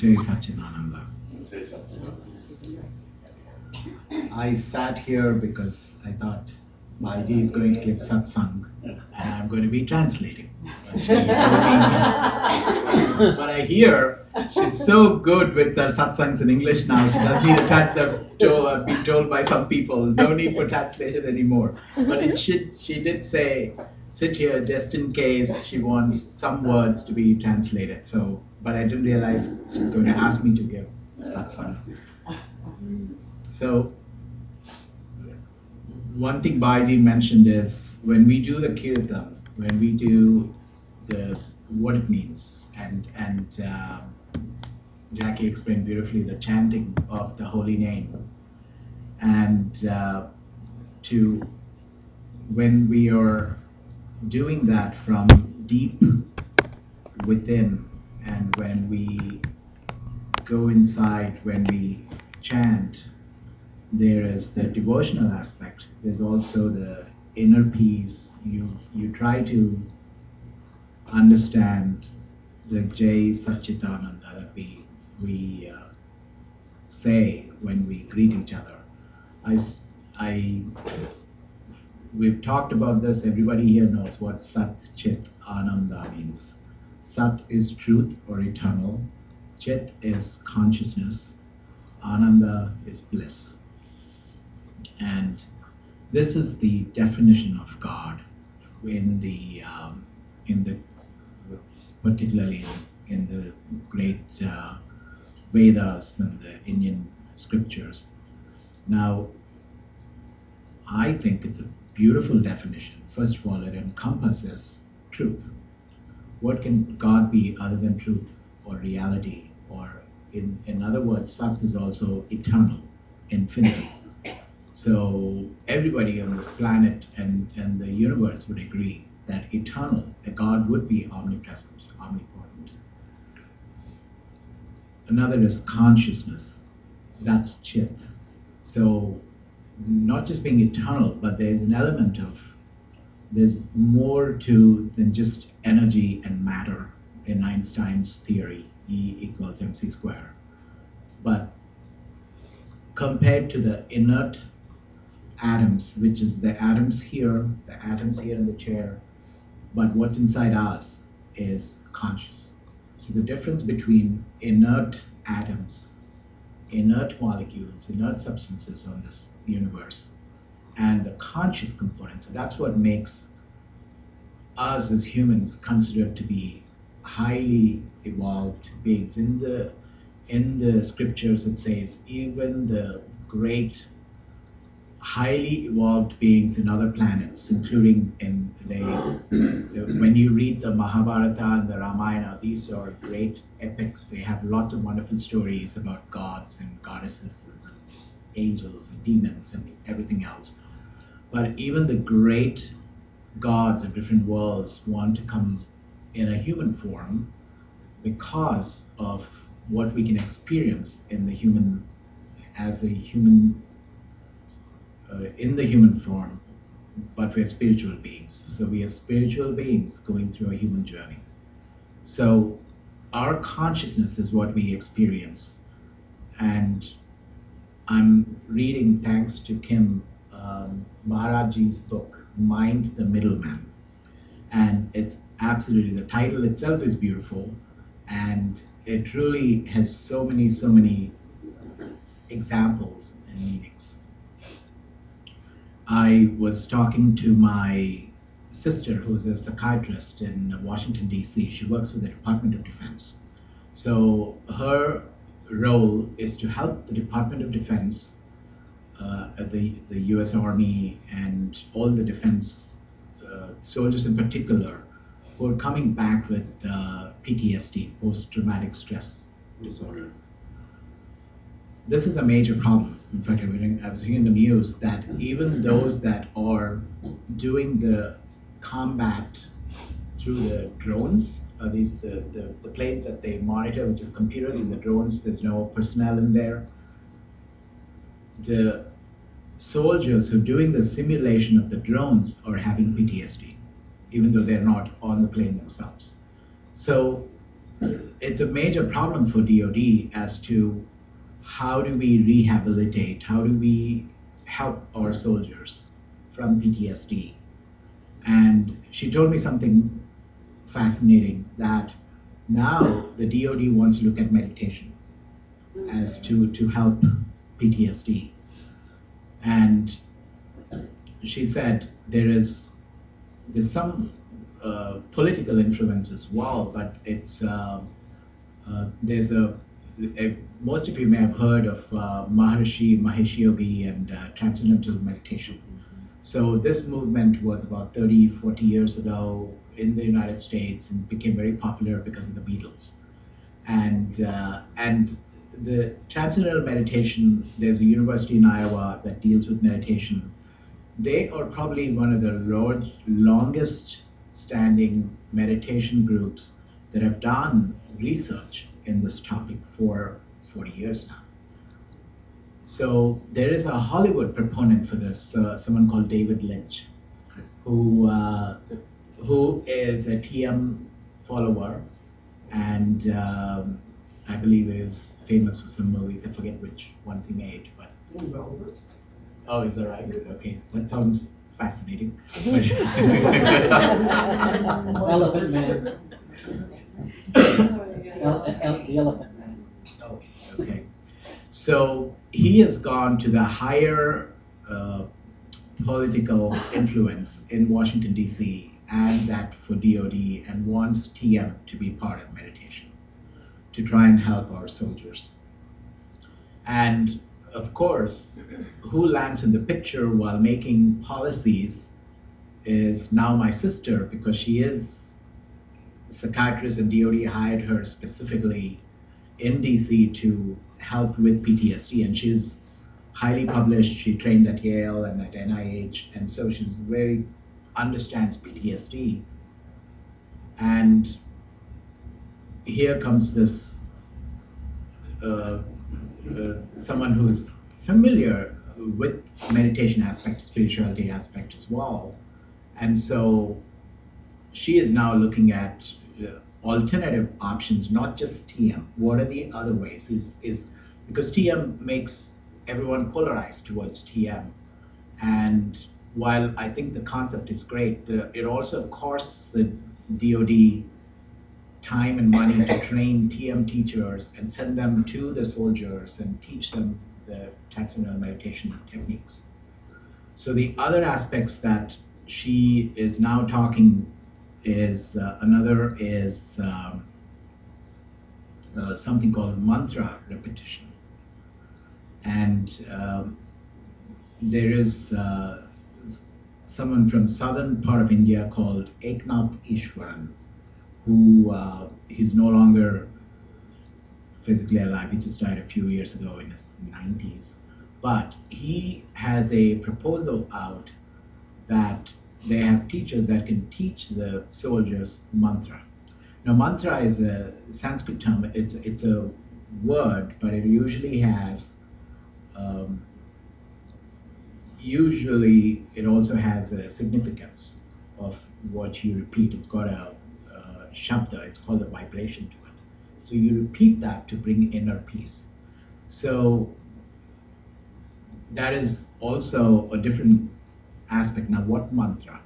Jai Satchidananda. I sat here because I thought Baiji is going to give satsang and I'm going to be translating. But I hear she's so good with her satsangs in English now, she doesn't need to be told by some people, no need for translation anymore. But she did say, sit here just in case she wants some words to be translated. So, but I didn't realize she's going to ask me to give satsang. So, one thing Baiji mentioned is when we do the kirtan, when we do what it means, and Jackie explained beautifully the chanting of the holy name, and when we are doing that from deep within, and when we go inside, when we chant, there is the devotional aspect. There's also the inner peace. You try to understand the Jai Satchidananda that we say when we greet each other. We've talked about this. Everybody here knows what Sat Chit Ananda means. Sat is truth or eternal. Chit is consciousness. Ananda is bliss. And this is the definition of God in the particularly in the great Vedas and the Indian scriptures. Now, I think it's a beautiful definition. First of all, it encompasses truth. What can God be other than truth or reality? Or in other words, Sat is also eternal, infinity. So everybody on this planet and the universe would agree that eternal, that God would be omnipresent, omnipotent. Another is consciousness. That's Chit. So not just being eternal, but there's an element of, there's more to than just energy and matter in Einstein's theory, E equals mc squared. But compared to the inert atoms, which is the atoms here in the chair, but what's inside us is conscious. So the difference between inert atoms, inert molecules, inert substances on this universe, and the conscious component, so that's what makes us as humans considered to be highly evolved beings. In the scriptures it says even the great highly evolved beings in other planets, including when you read the Mahabharata and the Ramayana, these are great epics. They have lots of wonderful stories about gods and goddesses and angels and demons and everything else. But even the great gods of different worlds want to come in a human form because of what we can experience in the human, as a human, in the human form, but we are spiritual beings. So we are spiritual beings going through a human journey. So our consciousness is what we experience. And I'm reading, thanks to Kim, Maharajji's book, Mind the Middleman. And it's absolutely, the title itself is beautiful, and it really has so many examples and meanings. I was talking to my sister, who's a psychiatrist in Washington, D.C. She works for the Department of Defense. So her role is to help the Department of Defense, the US Army, and all the defense soldiers in particular, who are coming back with PTSD, post-traumatic stress disorder. This is a major problem. In fact, I was hearing the news that even those that are doing the combat through the drones, the planes that they monitor, which is computers, and the drones, there's no personnel in there. The soldiers who are doing the simulation of the drones are having PTSD, even though they're not on the plane themselves. So it's a major problem for DoD as to how do we rehabilitate, how do we help our soldiers from PTSD. And she told me something fascinating, that now the DoD wants to look at meditation as to help PTSD. And she said there's some political influence as well, but it's there's most of you may have heard of Maharishi Mahesh Yogi and transcendental meditation. So this movement was about 30, 40 years ago in the United States and became very popular because of the Beatles. And the transcendental meditation, there's a university in Iowa that deals with meditation. They are probably one of the longest standing meditation groups that have done research in this topic for 40 years now. So there is a Hollywood proponent for this, someone called David Lynch, who is a TM follower, and I believe is famous for some movies. I forget which ones he made, but. Oh, is that right? Okay, that sounds fascinating. Elephant Man. The Elephant Man. Oh, okay. So he has gone to the higher political influence in Washington, D.C., and that for DoD, and wants TM to be part of meditation to try and help our soldiers. And of course, who lands in the picture while making policies is now my sister, because she is a psychiatrist and DoD hired her specifically in DC to help with PTSD, and she's highly published. She trained at Yale and at NIH, and so she's very understands PTSD. And here comes this someone who's familiar with meditation aspect, spirituality aspect as well. And so she is now looking at alternative options, not just TM. What are the other ways? Is because TM makes everyone polarized towards TM. And while I think the concept is great, it also costs the DoD time and money to train TM teachers and send them to the soldiers and teach them the transcendental meditation techniques. So the other aspects that she is now talking is another is something called mantra repetition. And there is someone from southern part of India called Eknath Ishwaran, who he's no longer physically alive. He just died a few years ago in his 90s. But he has a proposal out that they have teachers that can teach the soldiers mantra. Now, mantra is a Sanskrit term. It's a word, but it usually has usually it also has a significance of what you repeat. It's got a shabda, it's called a vibration to it. So you repeat that to bring inner peace. So that is also a different aspect. Now, what mantra?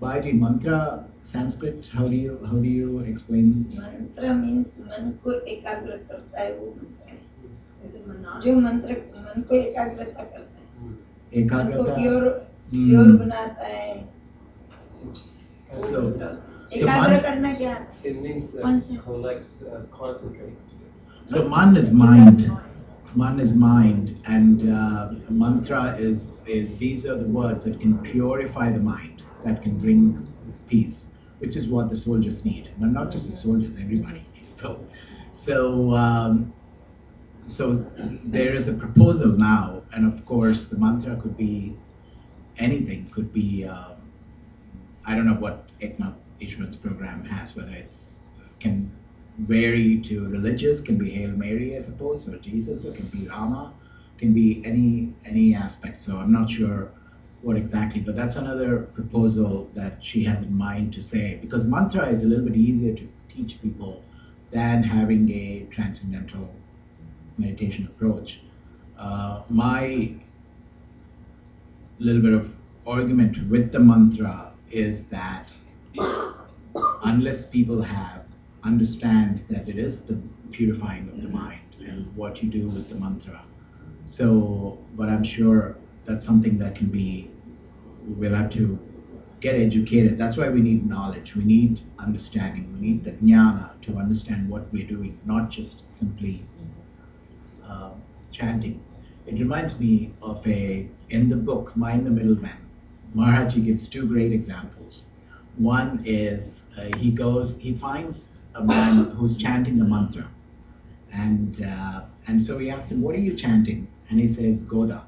Baiji, mantra, Sanskrit, how do you explain? Mantra means मन को एकाग्र करता है वो मंत्र है। जो मंत्र मन को एकाग्रता करता है, मन को प्योर बनाता है। So एकाग्र करना क्या? It means collects, concentrate. So man is mind. Man is mind, and mantra is these are the words that can purify the mind, that can bring peace, which is what the soldiers need. But not just the soldiers, everybody. So there is a proposal now, and of course the mantra could be anything. Could be I don't know what Eknath Ishwaran's program has, whether it's can vary to religious, can be Hail Mary, I suppose, or Jesus, or can be Rama, can be any aspect. So I'm not sure what exactly, but that's another proposal that she has in mind to say, because mantra is a little bit easier to teach people than having a transcendental meditation approach. My little bit of argument with the mantra is that unless people understand that it is the purifying of the mind and what you do with the mantra. So, but I'm sure that's something that can be, we'll have to get educated. That's why we need knowledge, we need understanding, we need the jnana to understand what we're doing, not just simply chanting. It reminds me of in the book, Mind the Middleman, Maharaji gives two great examples. One is he finds a man who's chanting the mantra, and so he asks him, "What are you chanting?" And he says, "Goda."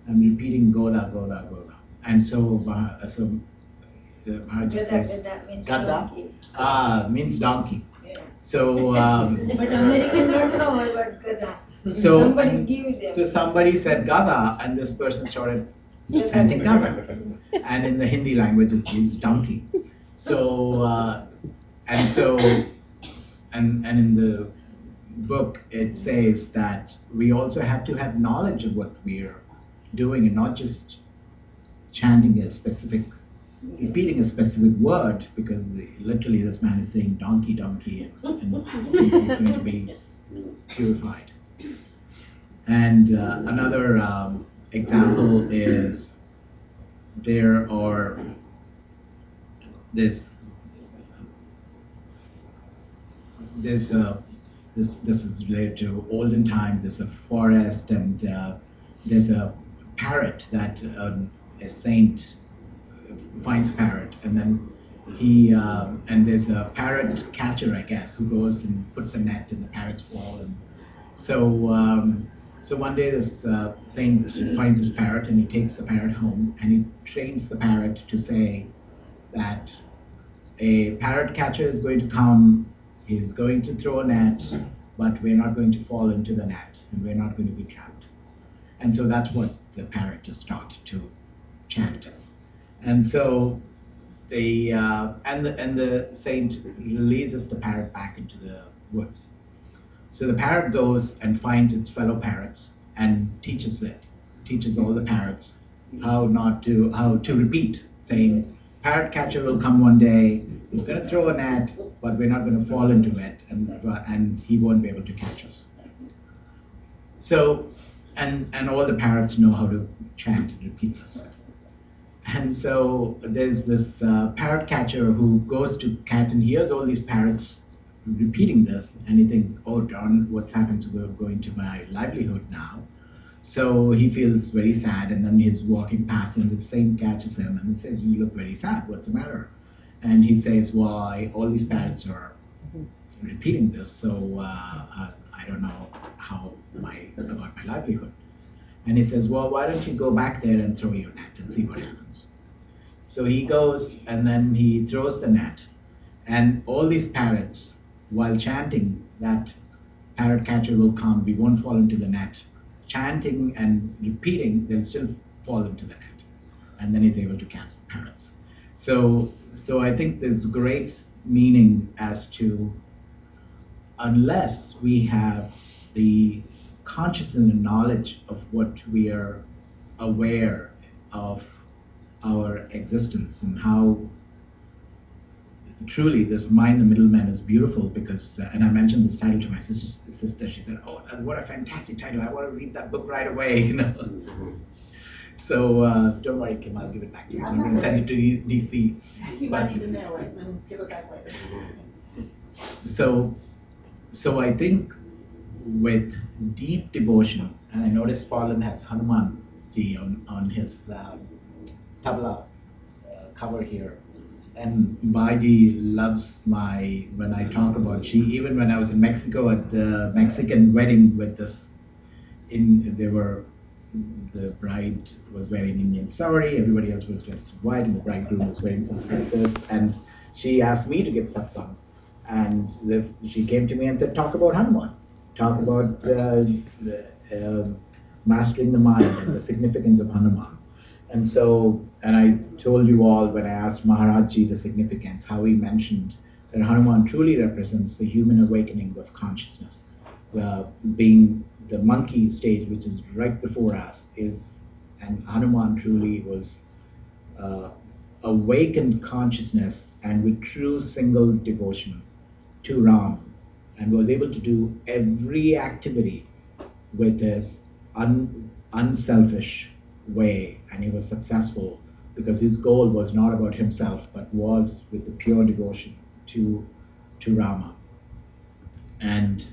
I'm repeating Goda, Goda, Goda. And so Maharaji says, Gada means means donkey. donkey. Yeah. So But American don't know about Gada. so Somebody's giving them. so somebody said Gada, and this person started chanting Gada. And in the Hindi language, it means donkey. So and in the book, it says that we also have to have knowledge of what we're doing and not just chanting a specific, repeating a specific word, because literally this man is saying donkey, donkey, and he's going to be purified. And another example is this is related to olden times. There's a forest, and there's a parrot that a saint finds a parrot, and then and there's a parrot catcher, I guess, who goes and puts a net, and the parrots fall. And so one day this saint finds his parrot, and he takes the parrot home, and he trains the parrot to say that a parrot catcher is going to come, he's going to throw a net, but we're not going to fall into the net, and we're not going to be trapped. And so that's what the parrot is taught to chant. And so the saint releases the parrot back into the woods. So the parrot goes and finds its fellow parrots and teaches all the parrots how to repeat, saying, "Parrot catcher will come one day, he's going to throw a net, but we're not going to fall into it, and he won't be able to catch us." So, and all the parrots know how to chant and repeat this. And so there's this parrot catcher who goes to catch and hears all these parrots repeating this, and he thinks, "Oh darn, what's happened? So we're going to my livelihood now." So he feels very sad, and then he's walking past, and the saint catches him and says, "You look very sad, what's the matter?" And he says, "Well, all these parrots are repeating this, so I don't know about my livelihood." And he says, "Well, why don't you go back there and throw your net and see what happens?" So he goes, and then he throws the net, and all these parrots, while chanting that parrot catcher will come, we won't fall into the net, chanting and repeating, they'll still fall into the net. And then he's able to catch the parrots. So I think there's great meaning as to, unless we have the consciousness and knowledge of what we are aware of our existence, and how truly this Mind the Middleman is beautiful, because, and I mentioned this title to my sister, she said, "Oh, what a fantastic title, I want to read that book right away," you know. So don't worry, Kim, I'll give it back to you. I'm going to send it to DC. You might need to mail it and then give it back later. So I think with deep devotion, and I noticed Fallen has Hanuman ji on his tabla cover here, and Baiji loves when I talk about, even when I was in Mexico at the Mexican wedding with this, the bride was wearing Indian sari, everybody else was dressed in white, and the bridegroom was wearing something like this, and she asked me to give satsang, and she came to me and said, "Talk about Hanuman, talk about mastering the mind and the significance of Hanuman." And so, and I told you all when I asked Maharajji the significance, how he mentioned that Hanuman truly represents the human awakening of consciousness. Being the monkey stage, which is right before us, and Hanuman truly was awakened consciousness and with true single devotion to Ram, and was able to do every activity with this unselfish way, and he was successful because his goal was not about himself but was with the pure devotion to Rama. And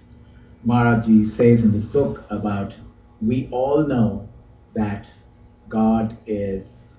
Maharajji says in this book about, we all know that God is